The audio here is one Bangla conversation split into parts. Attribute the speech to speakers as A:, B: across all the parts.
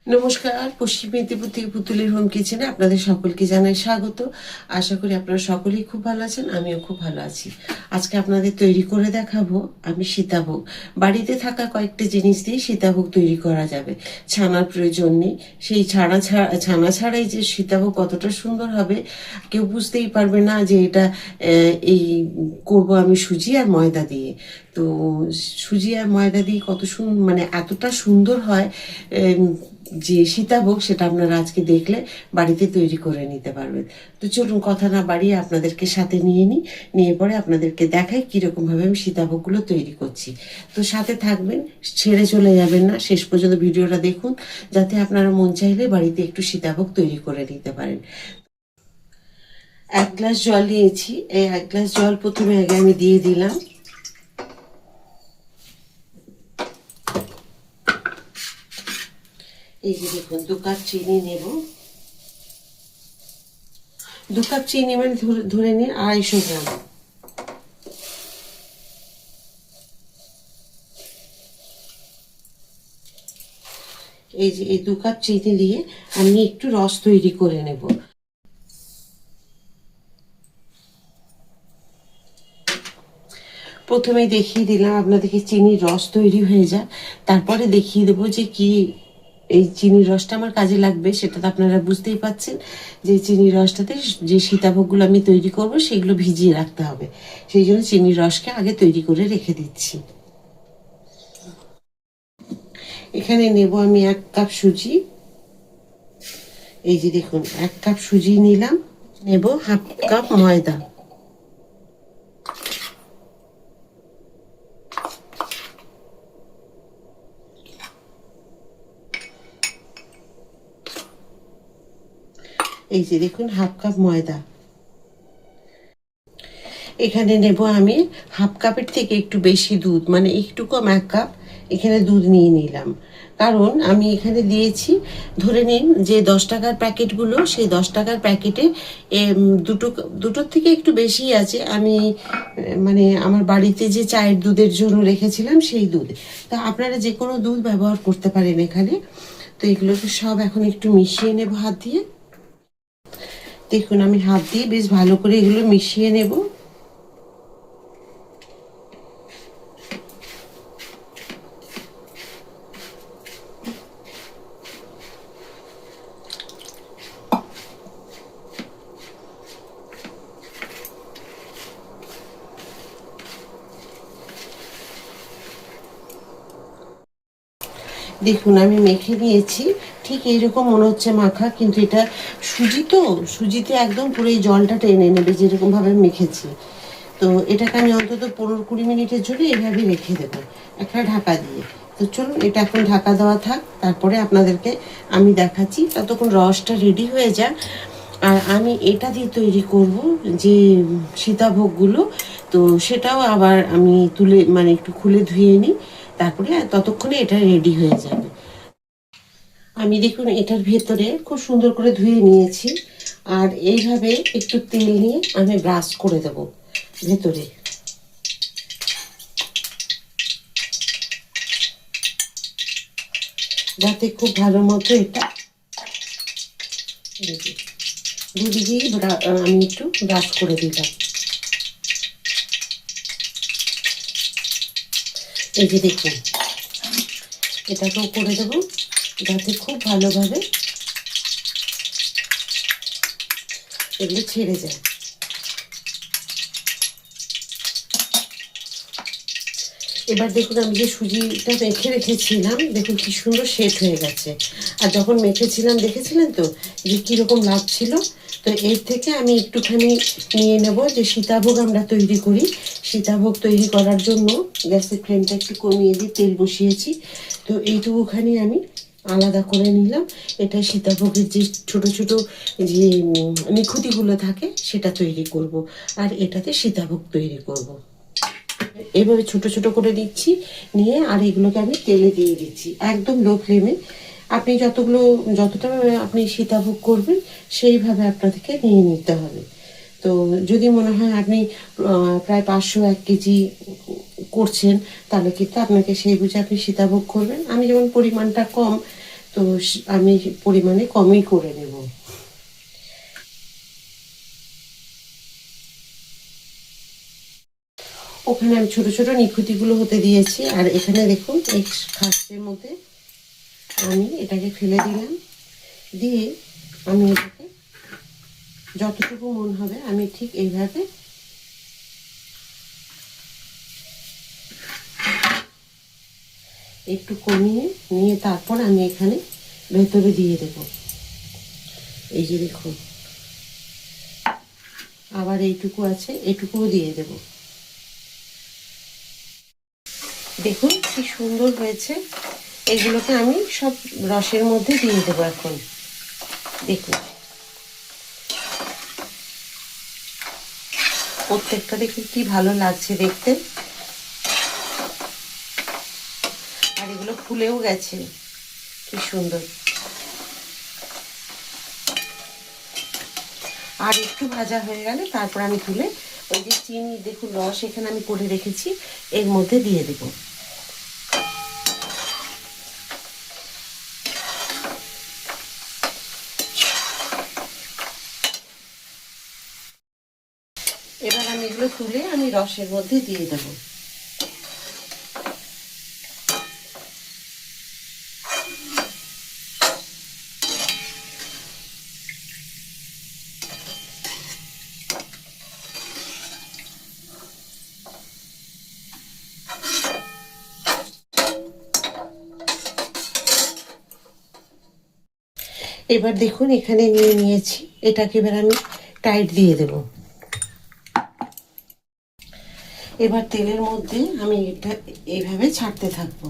A: নমস্কার, পশ্চিম মেদিনীপুর থেকে পুতুলের হোম কিচেনে আপনাদের সকলকে জানাই স্বাগত। আশা করি আপনারা সকলেই খুব ভালো আছেন, আমিও খুব ভালো আছি। আজকে আপনাদের তৈরি করে দেখাবো আমি সীতাভোগ। বাড়িতে থাকা কয়েকটি জিনিস দিয়ে সীতাভোগ তৈরি করা যাবে, ছানার প্রয়োজন নেই। সেই ছানা ছাড়াই যে সীতাভোগ কতটা সুন্দর হবে কেউ বুঝতেই পারবে না যে এটা এই করব আমি সুজি আর ময়দা দিয়ে। তো সুজি আর ময়দা দিয়ে কত মানে এতটা সুন্দর হয় যে সীতাভোগ, সেটা আপনারা আজকে দেখলে বাড়িতে তৈরি করে নিতে পারবেন। তো চলুন কথা না বাড়িয়ে আপনাদেরকে সাথে নিয়ে পরে আপনাদেরকে দেখাই কীরকমভাবে আমি সীতাভোগগুলো তৈরি করছি। তো সাথে থাকবেন, ছেড়ে চলে যাবেন না, শেষ পর্যন্ত ভিডিওটা দেখুন যাতে আপনারা মন চাইলে বাড়িতে একটু সীতাভোগ তৈরি করে নিতে পারেন। 1 গ্লাস জল নিয়েছি। এই 1 গ্লাস জল প্রথমে আগে আমি দিয়ে দিলাম। এই যে দেখুন 2 কাপ চিনি নেব। 2 কাপ চিনি মানে ধরে নিন 250 গ্রাম। এই যে এই 2 কাপ চিনি দিয়ে আমি একটু রস তৈরি করে নেব। প্রথমেই দেখিয়ে দিলাম আপনাদেরকে চিনির রস তৈরি হয়ে যায়, তারপরে দেখিয়ে দেবো যে কি এই চিনির রসটা আমার কাজে লাগবে। সেটা তো আপনারা বুঝতেই পাচ্ছেন যে চিনির রসটাতে যে সীতাভোগগুলো আমি তৈরি করব সেগুলো ভিজিয়ে রাখতে হবে, সেই জন্য চিনির রসকে আগে তৈরি করে রেখে দিচ্ছি। এখানে নেব আমি 1 কাপ সুজি। এই যে দেখুন 1 কাপ সুজি নিলাম। নেব 1/2 কাপ ময়দা। এই যে দেখুন 1/2 কাপ ময়দা। এখানে নেব আমি 1/2 কাপের থেকে একটু বেশি দুধ, মানে একটু কম 1 কাপ এখানে দুধ নিয়ে নিলাম। কারণ আমি এখানে দিয়েছি, ধরে নিন যে 10 টাকার প্যাকেটগুলো, সেই 10 টাকার প্যাকেটে দুটোর থেকে একটু বেশি আছে। আমি মানে আমার বাড়িতে যে চায়ের দুধের জন্য রেখেছিলাম সেই দুধ। তা আপনারা যে কোনো দুধ ব্যবহার করতে পারেন এখানে। তো এগুলোকে সব এখন একটু মিশিয়ে নেব হাত দিয়ে। দেখুন আমি হাত দিয়ে বেশ ভালো করে এগুলো মিশিয়ে নেব। দেখুন আমি মেখে নিয়েছি, ঠিক এইরকম মনে হচ্ছে মাখা, কিন্তু এটা সুজি তো সুজিতে একদম পুরো এই জলটা টেনে নেবে যেরকমভাবে মেখেছি। তো এটাকে আমি অন্তত 15-20 মিনিটের জন্য এইভাবে রেখে দেবো একটা ঢাকা দিয়ে। তো চলুন এটা এখন ঢাকা দেওয়া থাক, তারপরে আপনাদেরকে আমি দেখাচ্ছি। ততক্ষণ রসটা রেডি হয়ে যাক। আর আমি এটা দিয়ে তৈরি করব যে সীতাভোগগুলো, তো সেটাও আবার আমি তুলে মানে একটু খুলে ধুয়ে নিই, তারপরে ততক্ষণে এটা রেডি হয়ে যাবে। আমি দেখুন এটার ভেতরে খুব সুন্দর করে ধুয়ে নিয়েছি, আর এইভাবে একটু তেল নিয়ে আমি ব্রাশ করে দেব ভেতরে। যাতে খুব ভালো মতো এটা দুদিকেই আমি একটু ব্রাশ করে দিলাম। এই যে দেখুন এটাকেও করে দেবো যাতে খুব ভালোভাবে এগুলো ছেড়ে যায়। এবার দেখুন আমি যে সুজিটা মেখে রেখেছিলাম, দেখুন কি সুন্দর সেট হয়ে গেছে। আর যখন মেখেছিলাম দেখেছিলেন তো যে কীরকম লাগছিল। তো এর থেকে আমি একটুখানি নিয়ে নেব, যে সীতাভোগ আমরা তৈরি করি। সীতাভোগ তৈরি করার জন্য গ্যাসের ফ্লেমটা একটু কমিয়ে দিয়ে তেল বসিয়েছি। তো এইটুকুখানি আমি আলাদা করে নিলাম। এটা সীতাভোগের যে ছোট ছোট যে নিখুঁতিগুলো থাকে সেটা তৈরি করব, আর এটাতে সীতাভোগ তৈরি করব। এইভাবে ছোট ছোট করে দিচ্ছি, নিয়ে আর এগুলোকে আমি তেলে দিয়ে দিচ্ছি একদম লো ফ্লেমে। আপনি যতটা আপনি সীতাভোগ করবেন সেইভাবে আপনাদেরকে নিয়ে নিতে হবে। তো যদি মনে হয় আপনি প্রায় 500-1 কেজি করছেন, তাহলে কিন্তু আপনাকে সেই বুঝে আপনি সীতাভোগ করবেন। আমি যেমন পরিমাণটা কম, তো আমি পরিমাণে কমই করে নেব। ওখানে আমি ছোট ছোট নিখুঁতিগুলো হতে দিয়েছি। আর এখানে দেখুন এই খাঁচের মধ্যে আমি এটাকে ফেলে দিলাম, দিয়ে আমি এটাকে যতটুকু মন হবে আমি ঠিক এইভাবে একটু কমিয়ে নিয়ে তারপর আমি এখানে ভেতরে দিয়ে দেব। এই যে দেখুন, আবার এইটুকু আছে, এইটুকুও দিয়ে দেব। দেখুন কি সুন্দর হয়েছে। এগুলোকে আমি সব রসের মধ্যে দিয়ে দেবো এখন। দেখুন প্রত্যেকটা দেখুন কি ভালো লাগছে দেখতে, আর এগুলো ফুলেও গেছে কি সুন্দর। আর একটু ভাজা হয়ে গেলে তারপর আমি তুলে ওই যে চিনি দেখুন রস এখানে আমি করে রেখেছি এর মধ্যে দিয়ে দেব। এবার আমি এগুলো তুলে আমি রসের মধ্যে দিয়ে দেব। এবার দেখুন এখানে নিয়ে নিয়েছি, এটাকে এবার আমি টাইট দিয়ে দেব। এবার তেলের মধ্যে আমি এটা এইভাবে ছাড়তে থাকবো।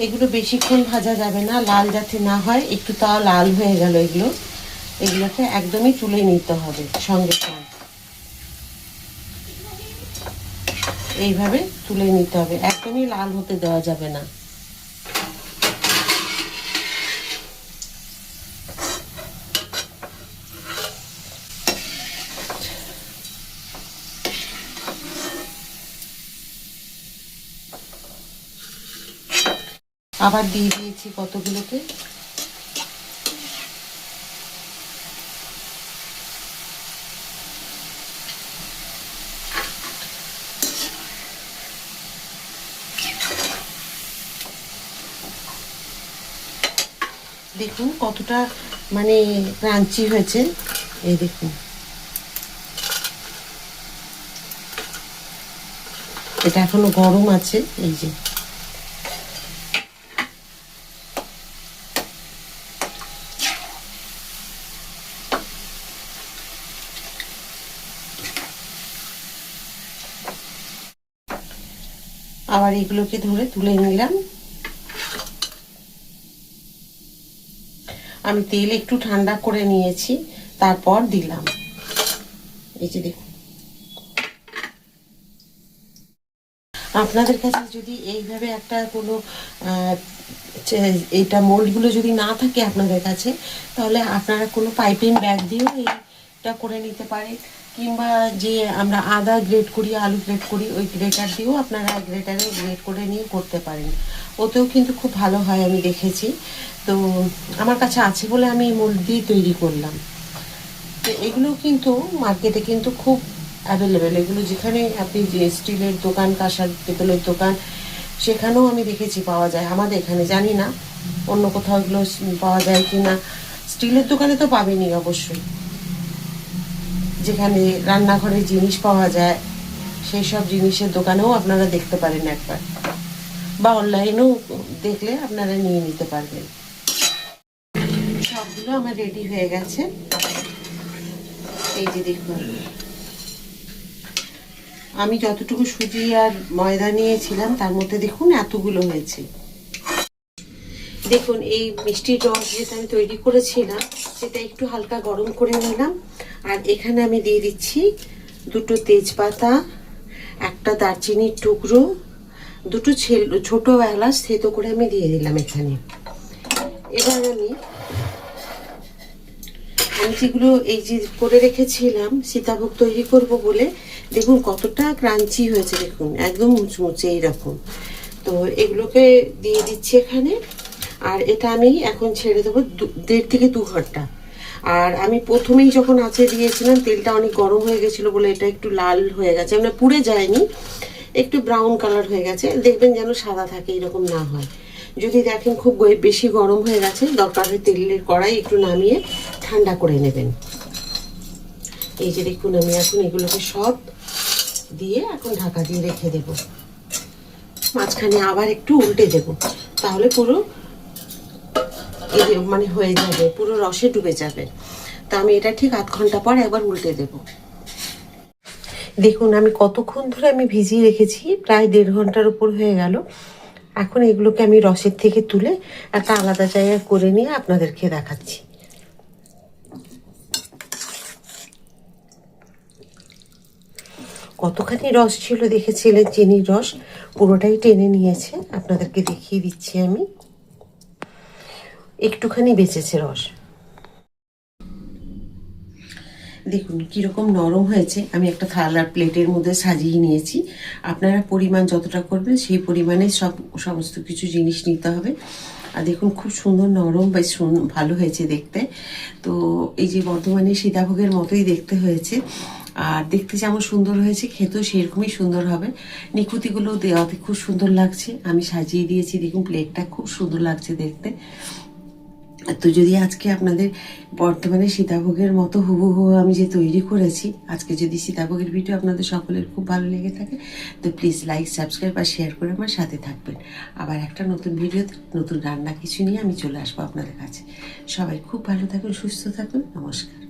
A: এগুলো বেশিক্ষণ ভাজা যাবে না, লাল যাতে না হয়, একটু তাও লাল হয়ে গেল এগুলো, এগুলোকে একদমই তুলে নিতে হবে সঙ্গে সঙ্গে। এইভাবে তুলে নিতে হবে, একদমই লাল হতে দেওয়া যাবে না। আবার দিয়ে দিয়েছি কতগুলোকে। দেখুন কতটা মানে ক্রাঞ্চি হয়েছে, এই দেখুন। এটা এখনো গরম আছে, এই যে। আবার এগুলোকে ধরে তুলে নিলাম। আমি তেল একটু ঠান্ডা করে নিয়েছি, তারপর দিলাম। এই যে দেখুন, আপনাদের কাছে যদি এইভাবে একটা কোনো এইটা মোল্ডগুলো যদি না থাকে আপনাদের কাছে, তাহলে আপনারা কোনো পাইপিং ব্যাগ দিয়েও এইটা করে নিতে পারেন, কিংবা যে আমরা আদা গ্রেট করি, আলু গ্রেট করি, ওই গ্রেটার দিয়েও আপনারা গ্রেটারে গ্রেট করে নিয়ে করতে পারেন। ওতেও কিন্তু খুব ভালো হয়, আমি দেখেছি। তো আমার কাছে আছে বলে আমি এই মোল্ড দিয়ে তৈরি করলাম। তো এগুলো কিন্তু মার্কেটে কিন্তু খুব অ্যাভেলেবেল। এগুলো যেখানে আপনি যে স্টিলের দোকান, কাঁসার পেতলের দোকান, সেখানেও আমি দেখেছি পাওয়া যায়। আমাদের এখানে জানি না অন্য কোথাও এগুলো পাওয়া যায় কি না। স্টিলের দোকানে তো পাবেনই অবশ্যই, যেখানে রান্নাঘরের জিনিস পাওয়া যায় সেই সব জিনিসের দোকানেও আপনারা দেখতে পারেন একবার, বা অনলাইনেও দেখলে আপনারা নিয়ে নিতে পারবেন। সবগুলো আমার রেডি হয়ে গেছে। এই যে দেখুন, আমি যতটুকু সুজি আর ময়দা নিয়েছিলাম তার মধ্যে দেখুন এতগুলো হয়েছে। দেখুন এই মিষ্টির রস যেটা আমি তৈরি করেছিলাম সেটা একটু হালকা গরম করে নিলাম, আর এখানে আমি দিয়ে দিচ্ছি দুটো তেজপাতা, একটা দারচিনির টুকরো, দুটো ছোট এলাচ থেতো করে আমি দিয়ে দিলাম এখানে। এবার আমি যেগুলো এই যে করে রেখেছিলাম সীতাভোগ তৈরি করব বলে, দেখুন কতটা ক্রাঞ্চি হয়েছে, দেখুন একদম মুচমুচে এইরকম। তো এগুলোকে দিয়ে দিচ্ছি এখানে। আর এটা আমি এখন ছেড়ে দেবো 1.5 থেকে 2 ঘন্টা। আর আমি প্রথমেই যখন আঁচে দিয়েছিলাম তেলটা অনেক গরম হয়ে গেছিলো বলে এটা একটু লাল হয়ে গেছে, মানে পুড়ে যায়নি, একটু ব্রাউন কালার হয়ে গেছে। দেখবেন যেন সাদা থাকে, এরকম না হয়। যদি দেখেন খুব বেশি গরম হয়ে গেছে, দরকার হয় তেলের কড়াই একটু নামিয়ে ঠান্ডা করে নেবেন। এই যে দেখুন আমি এখন এগুলোকে সব দিয়ে এখন ঢাকা দিয়ে রেখে দেব। মাঝখানে আবার একটু উল্টে দেব, তাহলে পুরো এই যে মানে হয়ে যাবে, পুরো রসে ডুবে যাবে। তা আমি এটা ঠিক 1/2 ঘন্টা পর একবার উল্টে দেব। দেখুন আমি কতক্ষণ ধরে আমি ভিজিয়ে রেখেছি, প্রায় 1.5 ঘন্টার উপর হয়ে গেল। এখন এগুলোকে আমি রসের থেকে তুলে একটা আলাদা জায়গায় করে নিয়ে আপনাদেরকে দেখাচ্ছি। কতখানি রস ছিল দেখেছিলেন, চিনির রস পুরোটাই টেনে নিয়েছে। আপনাদেরকে দেখিয়ে দিচ্ছি আমি, একটুখানি বেঁচেছে রস। দেখুন কীরকম নরম হয়েছে। আমি একটা থালার প্লেটের মধ্যে সাজিয়ে নিয়েছি। আপনারা পরিমাণ যতটা করবেন সেই পরিমাণে সমস্ত কিছু জিনিস নিতে হবে। আর দেখুন খুব সুন্দর নরম, বেশ ভালো হয়েছে দেখতে। তো এই যে বর্ধমানে সীতাভোগের মতোই দেখতে হয়েছে, আর দেখতে যেমন সুন্দর হয়েছে খেতেও সেরকমই সুন্দর হবে। নিকুতিগুলো দেওয়াতে খুব সুন্দর লাগছে, আমি সাজিয়ে দিয়েছি। দেখুন প্লেটটা খুব সুন্দর লাগছে দেখতে। তো যদি আজকে আপনাদের বর্তমানে সীতাভোগের মতো হুবহু আমি যে তৈরি করেছি, আজকে যদি সীতাভোগের ভিডিও আপনাদের সকলের খুব ভালো লেগে থাকে, তো প্লিজ লাইক, সাবস্ক্রাইব আর শেয়ার করে আমার সাথে থাকবেন। আবার একটা নতুন ভিডিওতে নতুন রান্না কিছু নিয়ে আমি চলে আসবো আপনাদের কাছে। সবাই খুব ভালো থাকুন, সুস্থ থাকুন। নমস্কার।